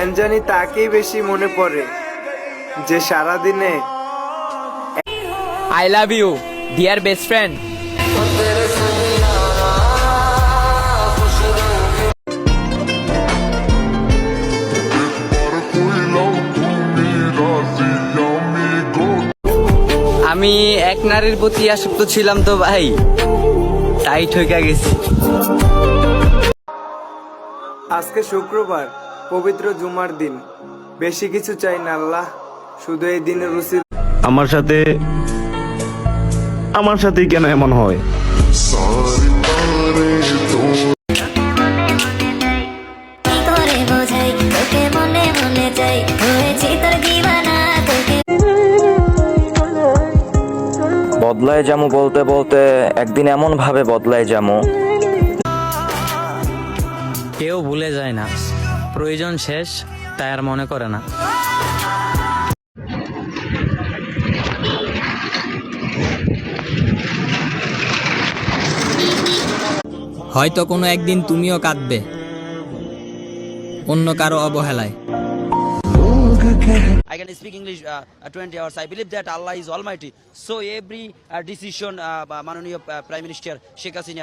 কেন জানি তাকেই বেশি মনে পড়ে যে সারাদিনে I love you dear best friend. আমি এক নারীর প্রতি আসক্ত ছিলাম তো ভাই, তাই ঠকে গেছি। আজকে শুক্রবার, পবিত্র জুমার দিন। বেশি কিছু চাই না আল্লাহ, শুধু এই দিনের রুচি। আমার সাথেই কেন এমন হয়? বদলায় যামু বলতে বলতে একদিন এমন ভাবে বদলায় যামু। কেউ ভুলে যায় না, প্রয়োজন শেষ তাই আর মনে করে না। হয়তো কোনো একদিন তুমিও কাঁদবে অন্য কারো অবহেলায়। I can speak English 20 hours. I believe that Allah is Almighty. So every decision, মাননীয় Prime Minister Sheikh Hasina.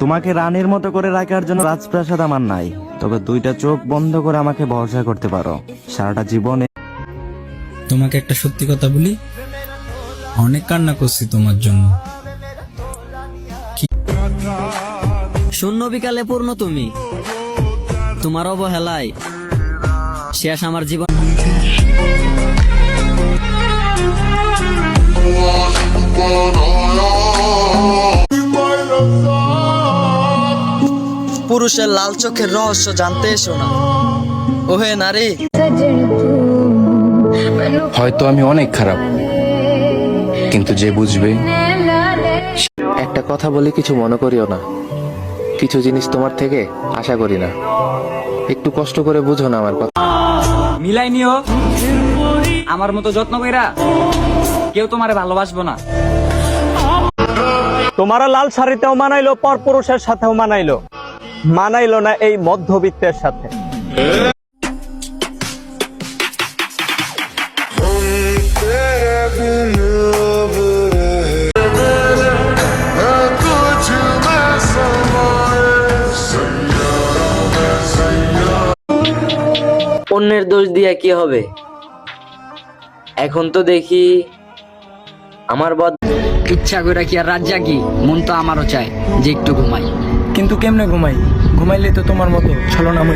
তোমাকে রানীর মতো করে রাখার জন্য রাজপ্রাসাদ আমার নাই, তবে দুইটা চোখ বন্ধ করে আমাকে ভরসা করতে পারো সারাটা জীবনে। তোমাকে একটা সত্যি কথা বলি, অনেক কান্না করছি তোমার জন্য। শূন্য বিকালে পূর্ণ তুমি, তোমার অবহেলায় শেষ আমার জীবন। পুরুষের লাল চোখের রহস্য জানতে এসো না ওহে নারী। হয়তো আমি অনেক খারাপ, কিন্তু যে বুঝবে। একটা কথা বলি, কিছু মনে করিও না। কিছু জিনিস তোমার থেকে আশা করি না, একটু কষ্ট করে বুঝো না আমার কথা। মিলাই নিও আমার মতো যত্ন কইরা, কেউ তোমারে ভালোবাসবো না। তোমার লাল শাড়িতেও মানাইলো, পর পুরুষের সাথেও মানাইলো, মানাইলো না এই মধ্যবিত্তের সাথে। অন্যের দোষ দিয়ে কি হবে? এখন তো দেখি আমার ইচ্ছা করে কি আর রাত জাগি, মন তো আমারও চায় যে একটু ঘুমাই। কিন্তু কেমনে ঘুমাই? ঘুমাইলে তো তোমার মতো ছলনা